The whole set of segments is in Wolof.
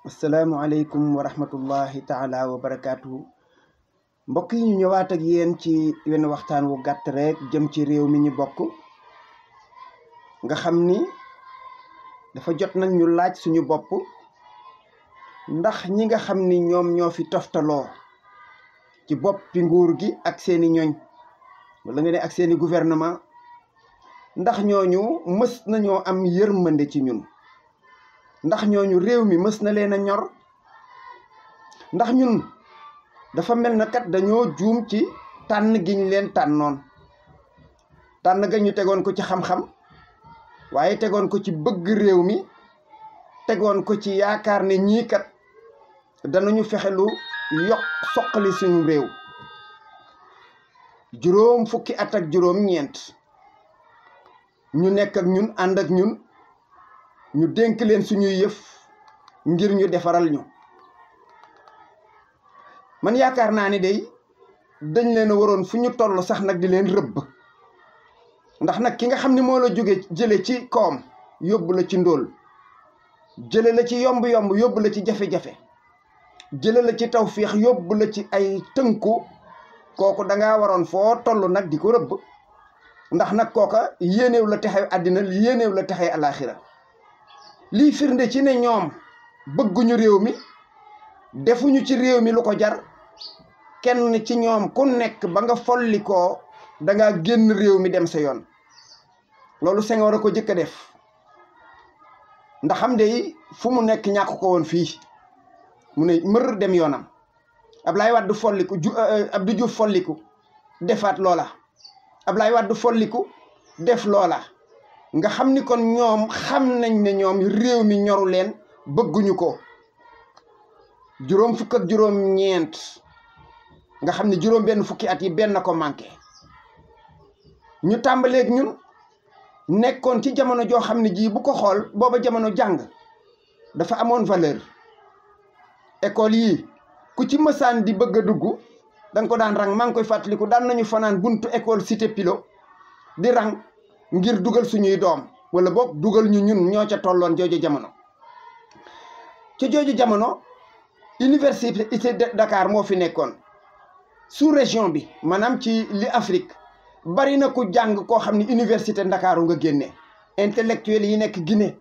asalaamualeykum wa rahmatullahi taala wa barakaatuhu. mbokk yi ñu ñëwaat ak yéen ci wenn waxtaan wu gàtt rek jëm ci réew mi ñu bokk nga xam ni dafa jot nag ñu laaj suñu bopp ndax ñi nga xam ni ñoom ñoo fi toftaloo ci boppi nguur gi ak seeni ñoñ wala nga ne ak seeni gouvernement ndax ñooñu mës nañoo am yërmande ci ñun, ndax ñooñu réew mi mës na leen a ñor, ndax ñun dafa mel na kat dañoo juum ci tànn giñ leen tànnoon. tànn ga ñu tegoon ko ci xam-xam, waaye tegoon ko ci bëgg réew mi, tegoon ko ci yaakaar ne ñii kat danañu fexe lu soqali suñu réew. juróom fukki at ak juróom-ñeent ñu nekk ak ñun, ànd ak ñun, ñu dénk leen suñuy yëf ngir ñu defaral ñu. man yaakaar naa ni day dañ leen a waroon fu ñu toll sax nag di leen rëbb, ndax nag ki nga xam ni moo la jële ci koom yóbbu la ci ndóol, jële la ci yomb-yomb yóbbu la ci jafe-jafe, jële la ci tawféex yóbbu la ci ay tënku, kooku dangaa waroon foo toll nag di ko rëbb, ndax nag kooka yéenéew la texee àddina, yéenéew la texee alaxira. lii firnde ci ne ñoom bëgguñu réew mi, defuñu ci réew mi lu ko jar. kenn ci ñoom ku nekk ba nga follikoo dangaa génn réew mi dem sa yoon. loolu Senghor a ko jëkk a def, ndax xam de fu mu nekk ñàkk ko woon fii, mu ne mër dem yoonam. Ablaye Wade folliku Abdou Diouf folliku defaat loola, Ablaye Wade folliku def loola. nga xam ni kon ñoom xam nañ ne ñoom réew mi ñoru leen, bëgguñu ko. juróom fukk ak juróom-ñeent nga xam ne juróom benn fukki at yi benn ko manqué. ñu tàmbaleeg ñun nekkoon ci jamono joo xam ne jii bu ko xool booba jamono jàng dafa amoon valeur. école yi ku ci mësaan di bëgg a dugg da nga ko daan rang. maa ngi koy fàttaliku daan nañu fanaan buntu école Cité Pilot di rang ngir dugal suñuy doom, wala boog dugal ñu ñun ñoo ca tolloon jooju jamono. ci jooju jamono université Dakar moo fi nekkoon. sous région bi maanaam ci li Afrique bari na ku jàng koo xam ne université Ndakaaru nga génne. intellectuel yi nekk Guinée,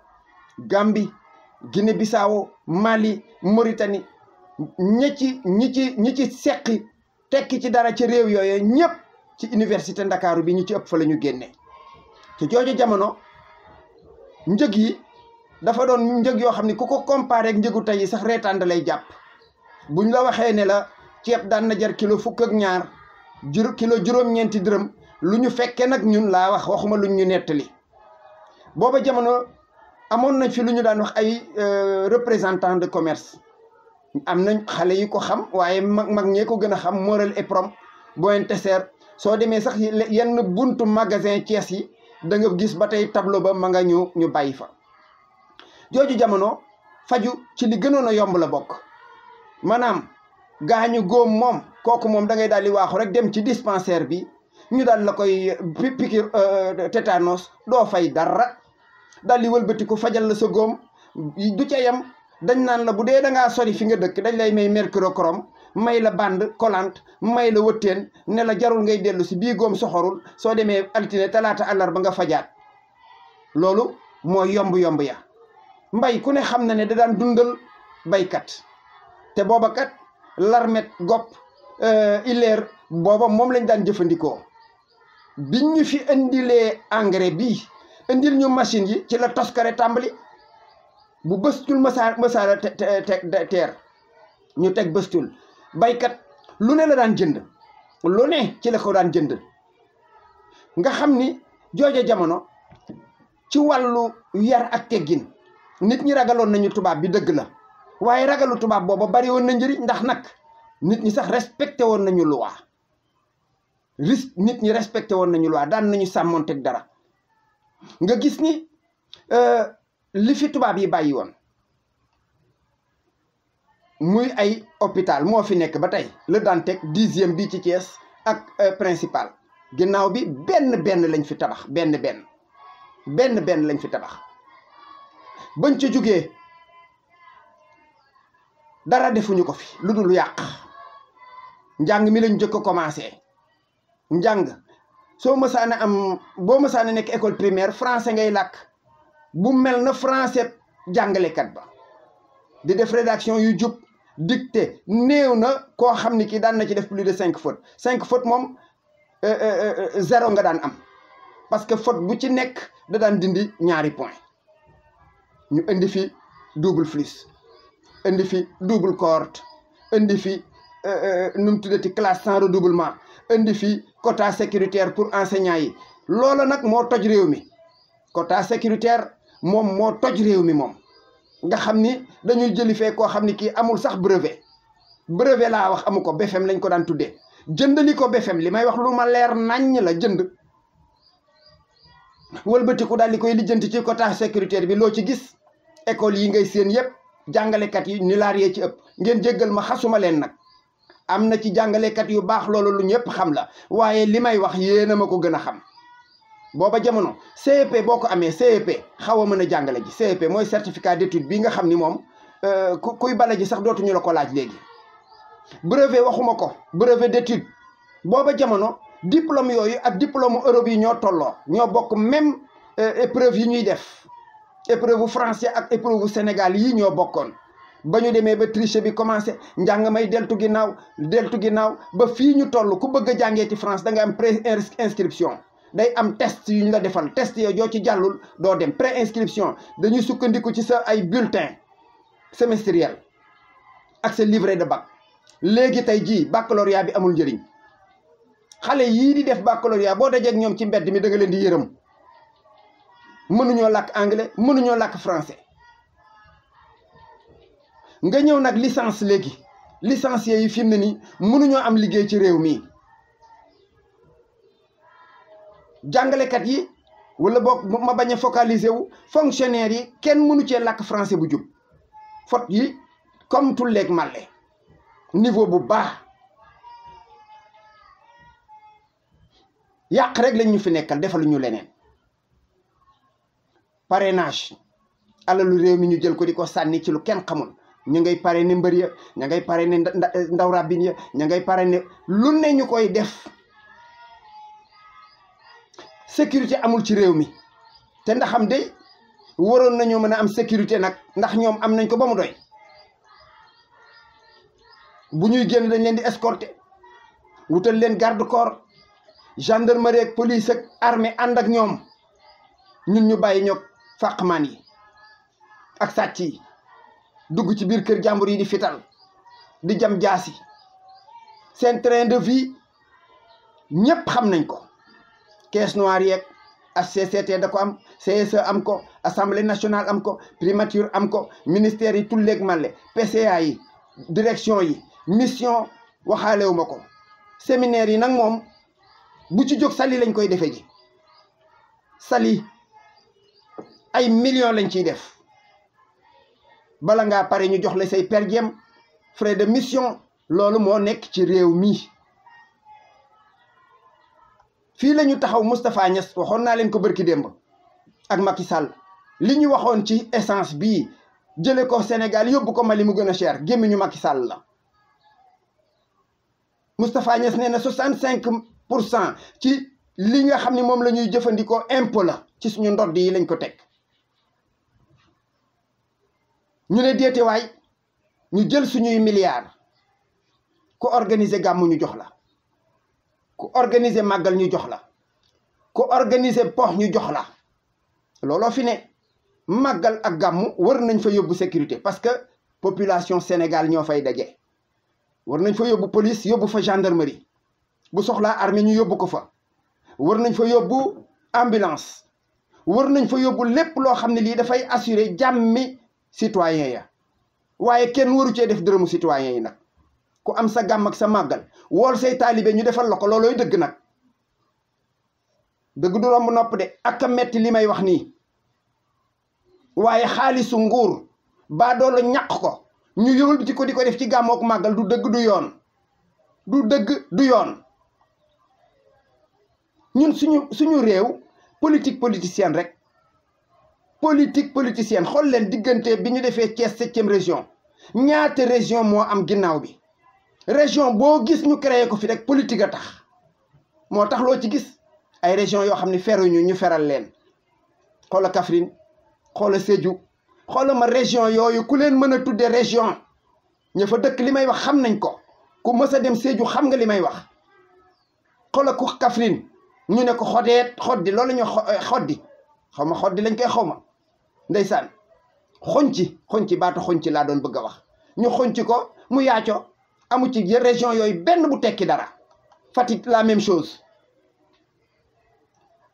Gambie, Guinée Bissau, Mali, Mauritanie, ñi ci seqi tekki ci dara ci réew yooyu ñëpp ci université Ndakaaru bi ñu ci ëpp fa la ñu génne. ci jooju jamono njëg yi dafa doon njëg yoo xam ne ku ko comparé ak njëgu tey yi sax reetaan da lay jàpp. buñ la waxee ne la ceeb daan na jar kilo fukk ak ñaar, kilo juróom-ñeenti dërëm, lu ñu fekkee nag ñun laa wax, waxuma luñ ñu nettali. booba jamono amoon nañ fi lu ñu daan wax ay représentant de commerce. am nañ xale yi ko xam, waaye mag ñee ko gën a xam. Morel et Prom, Pointe-Serre, soo demee sax yenn buntu magasin Thiès yi da nga gis ba tey tableau ba ma nga ñu bàyyi fa. jooju jamono faju ci li gënoon a yomb la bokk. maanaam gaañu góom moom kooku moom da ngay daal di waaxu rek dem ci dispensaire bi ñu daal la koy piqûre tétanos, doo fay dara, daal di wëlbati ko fajal la sa góom. du ca yem, dañ naan la bu dee da ngaa sori fi nga dëkk dañ lay may mercurochrome, may la bande collante, may la wëtteen, ne la jarul ngay dellu si bii góom soxorul, soo demee altine talaata àllarba nga fajaat. loolu mooy yomb-yomb ya. mbay ku ne xam na ne da daan dundal baykat, te booba kat larmet, gopp, ileer booba moom lañ daan jëfandikoo. biñ ñu fi indilee engrais bii, indil ñu machine yi, ci la toskare tàmbali. bu bëstul masaala teer ñu teg bëstul. baykat lu ne la daan jënd, lu ne ci la ko daan jënd. nga xam ni jooja jamono ci wàllu yar ak teggin nit ñi ragaloon nañu tubaab bi, dëgg la, waaye ragalu tubaab booba bari woon na njëriñ, ndax nag nit ñi sax respecté woon nañu loi. nit ñi respecté woon nañu loi, daan nañu sàmmoonteeg dara. nga gis ni li fi tubaab yi bàyyi woon muy ay hôpital moo fi nekk ba tey. Le Dantec 10e bi ci Thiès ak principal, ginnaaw bi benn lañ fi tabax, benn lañ fi tabax. bañ ca jógee dara defuñu ko fi lu dul yàq. njàng mi lañ jëkk a commencé njàng soo mësaane am boo mësaane nekk école primaire français ngay làkk bu mel na français jàngalekat ba di def rédaction yu jub dicté néew na koo xam ni kii daan na ci def plus de 5 fautes 5 fautes moom 0 nga daan am parce que faute bu ci nekk da daan dindi ñaari point ñu indi fi double flux indi fi double corde indi fi nu mu tuddati classe sans redoublement indi fi quota sécuritaire pour enseignants yi loola nag moo toj réew mi quota sécuritaire moom moo toj réew mi moom nga xam ni dañuy jëli fee koo xam ni kii amul sax brevet laa wax amu ko BFEM lañ ko daan tuddee jëndali ko BFEM li may wax lu ma leer naññ la jënd wëlbatiku daal di koy lijjanti ci quota sécuritaire bi loo ci gis école yi ngay seen yëpp jàngalekat yi ni laar yee ci ëpp ngeen jéggal ma xasuma leen nag am na ci jàngalekat yu baax loolu lu ñëpp xam la waaye li may wax yéena ma ko gën a xam booba jamono CEP boo ko amee CEP xaw a mën a jàngale ji CEP mooy certificat d'étude bi nga xam ni moom kuy bala ji sax dootuñu la ko laaj léegi brevet waxuma ko brevet d'étude booba jamono diplôme yooyu ak diplôme Europe yi ñoo tolloo ñoo bokk même épreuve yi ñuy def épreuve français ak épreuve Sénégal yi ñoo bokkoon ba ñu demee ba tricher bi commencé njàng may deltu ginnaaw ba fii ñu toll ku bëgg a jàngee ci France da nga am pré-inscription day am test yu ñu la defal test yo joo ci jàllul doo dem pré-inscription dañuy sukkandiku ci sa ay bulletin semestriel ak sa livret de bac léegi tey jii baccalauréat bi amul njëriñ xale yii di def baccalauréat boo dajeeg ñoom ci mbedd mi da nga leen di yërëm mënuñoo làkk anglais mënuñoo làkk français nga ñëw nag licence léegi licencié yi fi mu ne nii mënuñoo am liggéey ci réew mi jàngalekat yi wala boog ma bañ a focaliser wu fonctionnaire yi kenn mënu cee làkk français bu jub faute yi comme tulleeg màlle niveau bu baax yàq rek lañ ñu fi nekkal defaluñu leneen parrainage alalu réew mi ñu jël ko di ko sànni ci lu kenn xamul ñu ngay parrainer mbër ya ña ngay parrainer ndaw rabbin ya ña ngay parrainer lu ne ñu koy def sécurité amul ci réew mi te ndax xam de waroon nañoo mën a am sécurité nag ndax ñoom am nañ ko ba mu doy bu ñuy génn dañ leen di escorter wutal leen garde corps gendarmerie ak police ak armée ànd ak ñoom ñun ñu bàyyi ñoog fàqmaan yi ak sàcc yi dugg ci biir kër jàmbur yi di fital di jam jaasi seen train de vie ñëpp xam nañ ko caisse noire yeeg HCCT da ko am CSE am ko assemblée nationale am ko primature am ko ministère yi tulleeg màlle PCA yi direction yi mission waxaalewu ma ko séminaire yi nag moom bu ci jóg sali lañ koy defee ji sali ay millions lañ ciy def bala ngaa pare ñu jox la say per diem frais de mission loolu moo nekk ci réew mi fii la ñu taxaw Moustapha Niass waxoon naa leen ko bërki démb ak Macky Sall li ñu waxoon ci essence bii jële ko Sénégal yóbbu ko Mali mu gën a cher gémmiñu Macky Sall la Moustapha Niass nee na 65% ci li nga xam ne moom la ñuy jëfandikoo impôt la ci suñu ndodd yi lañ ko teg ñu ne déetewaay ñu jël suñuy milliards ku organiser gàmmu ñu jox la ku organiser màggal ñu jox la ku organiser pox ñu jox la looloo fi ne màggal ak gàmmu war nañ fa yóbbu sécurité parce que population Sénégal ñoo fay daje war nañ fa yóbbu police yóbbu fa gendarmerie bu soxlaa armée ñu yóbbu ko fa war nañ fa yóbbu ambulance war nañ fa yóbbu lépp loo xam ne lii dafay assurer jàmmi citoyen ya waaye kenn waru cee def dërëmu citoyen yi nag ku am sa gàmm ak sa màggal wool say taalibe ñu defal la ko loolooy dëgg nag dëgg du romb nopp de ak a metti li may wax nii waaye xaalisu nguur baa doolu ñàq ko ñu yëwal ko di ko def ci gàmmook màggal du dëgg du yoon du dëgg du yoon ñun suñu réew politique politicienne rek politique politicienne xool leen diggante bi ñu defee Thiès 7e région ñaata région moo am ginnaaw bi région boo gis ñu créé ko fi rek politique a tax moo tax loo ci gis ay région yoo xam ne feruñu ñu feral leen xoola Kaffrine xoola Sédhiou xoola ma région yooyu ku leen mën a tudde région ña fa dëkk li may wax xam nañ ko ku mës a dem Sédhiou xam nga li may wax xoola ku Kaffrine ñu ne ko xoddi loolu ñu xoddi xaw ma xoddi lañ koy xaw ma ndeysaan xonci baatu xonci laa doon bëgg a wax ñu xonci ko mu yaaco amu ci région yooyu benn bu tekki dara Fatick la même chose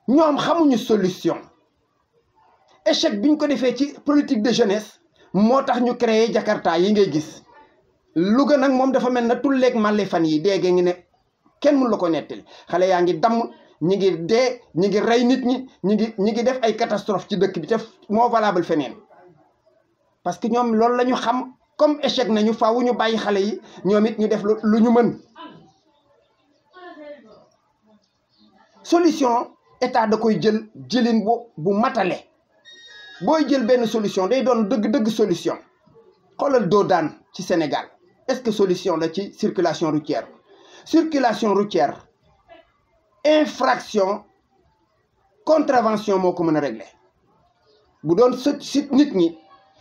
ñoom xamuñu solution échec biñ ko defee ci politique de jeunesse moo tax ñu créé Jakarta yi ngay gis Louga nag moom dafa mel na tulleeg màlle fan yi déegee ngi ne kenn mun la ko nettali xale yaa ngi damm ñi ngi dee ñi ngi rey nit ñi ñi ngi def ay catastrophe ci dëkk bi te moo valable feneen parce que ñoom loolu la ñu xam comme échec nañu faaw ñu bàyyi xale yi ñoom it ñu def lu ñu mën solution état da koy jëlin bu matale booy jël benn solution day doon dëgg solution xoolal doo daan ci Sénégal est-ce que solution la ci circulation routière infraction contravention moo ko mën a régler bu doon si nit ñi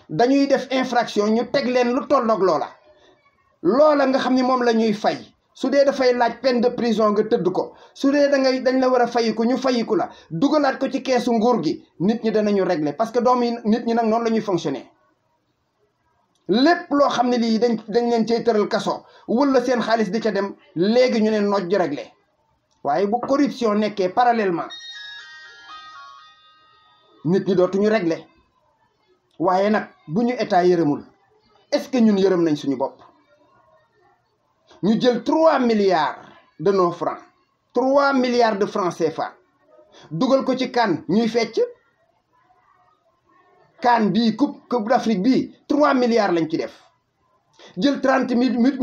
dañuy def infraction ñu teg leen lu tolloog loola nga xam ni moom la ñuy fay su dee dafay laaj peine de prison nga tëdd ko su dee dañ la war a fayiku ñu fayiku la dugalaat ko ci keesu nguur gi nit ñi danañu régler parce que doom yi nit ñi nag noonu la ñuy fonctionner lépp loo xam ne lii dañ leen cay tëral kaso wala seen xaalis di ca dem léegi ñu ne nojj régler waaye bu corruption nekkee parallèlement nit ñi dootuñu régler waaye nag bu ñu état yërëmul est-ce que ñun yërëm nañ suñu bopp ñu jël 3 milliards de nos francs 3 milliards de francs CFA dugal ko ci CAN ñuy fecc CAN bii coupe d'Afrique bii 3 milliards lañ ci def jël 30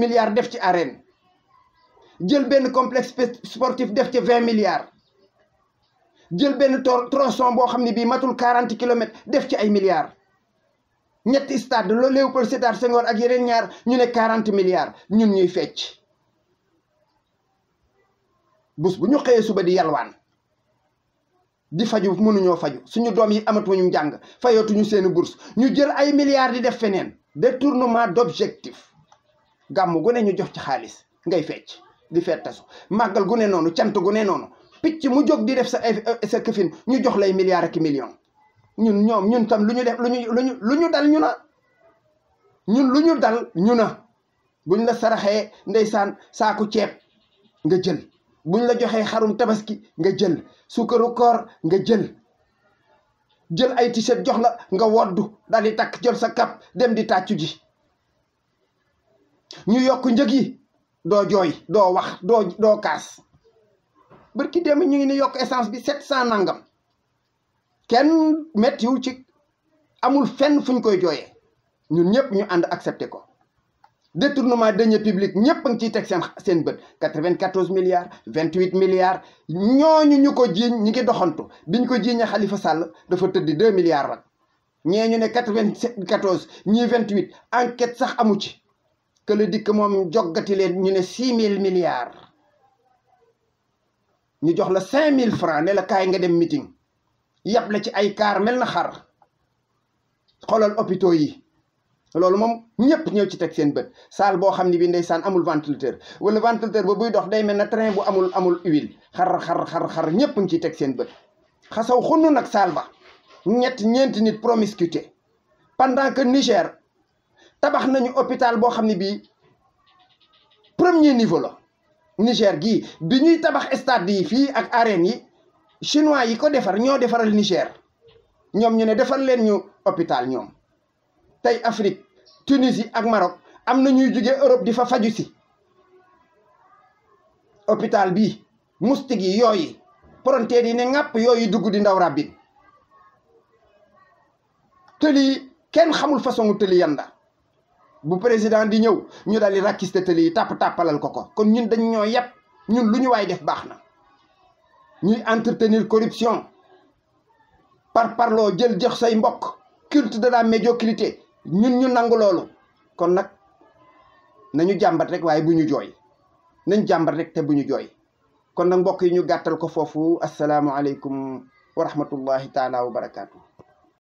milliards def ci arène jël benn complexe sportif def ci 20 milliards jël benn tronçon boo xam ne bii matul 40 kilomètres def ci ay milliards ñetti stade loolu Léopold Sédar Senghor ak yeneen ñaar ñu ne 40 milliards ñun ñuy fecc bés bu ñu xëyee suba di yalwaan di faju mënuñoo faju suñu doom yi amatuñu njàng fayootuñu seeni bourse ñu jël ay milliards di def feneen détournement d'objectif gàmm gu ne ñu jox ci xaalis ngay fecc di fettasu màggal gu ne noonu cant gu ne noonu picc mu jóg di def sa këfin ñu jox lay milliards ak millions ñun tam lu ñu def lu ñu dal ñu na ñun lu ñu dal ñu na buñ la saraxee ndeysaan saaku ceeb nga jël buñ la joxee xarum tabaski nga jël suukaru koor nga jël ay t-shirt jox la nga woddu daal di takk jël sa kap dem di tàccu ji ñu yokk njëg yi doo jooy doo wax doo kaas bërki dem ñu ngi ni yokk essence bi 700 nangam kenn mettiwul ci amul fenn fuñ koy jooyee ñun ñëpp ñu ànd accepté ko détournement deniers publics ñëpp a ngi ciy teg seen bët 94 milliards 28 milliards ñooñu ñu ko jiiñ ñi ngi doxantu biñ ko jiiñee Khalifa Sall dafa tëddi 2 milliards rek ñee ñu ne 94 ñii 28 enquête sax amu ci que le dikk moom joggati leen ñu ne 6000 milliards ñu jox la 5000 francs ne la kaay nga dem meeting yàpp la ci ay kaar mel na xar xoolal hôpitaux yi loolu moom ñëpp ñëw ci teg seen bët salle boo xam ne bi ndeysaan amul ventilateur wala ventilateur ba buy dox day mel na train bu amul huile xar ñëpp ngi ciy teg seen bët xasaw xunnu nag salle ba ñeenti nit promiscuité pendant que Niger tabax nañu hôpital boo xam ne bii premier niveau la Niger gii bi ñuy tabax stade yi fii ak arène yi chinois yi ko defar ñoo defaral Niger ñoom ñu ne defar leen ñu hôpital ñoom tey Afrique Tunisie ak Maroc am na ñuy jóge Europe di fa faju si hôpital bi moustique yi yooyu frontière yi ne ŋàpp yooyu dugg di ndaw rabbin tëli kenn xamul façon tëli yanda bu président di ñëw ñu daal di rakkiste tëli yi tàppalal ko kon ñun dañ ñoo yàpp ñun lu ñu waay def baax na ñuy entretenir corruption parloo jël jox say mbokk culte de la médiocrité ñun ñu nangu loolu kon nag nañu jàmbat rek waaye bu ñu jooy nañ jàmbat rek te bu ñu jooy kon nag mbokk yi ñu gàttal ko foofu asalaamualeykum wa rahmatullahi taala wa barakaatu.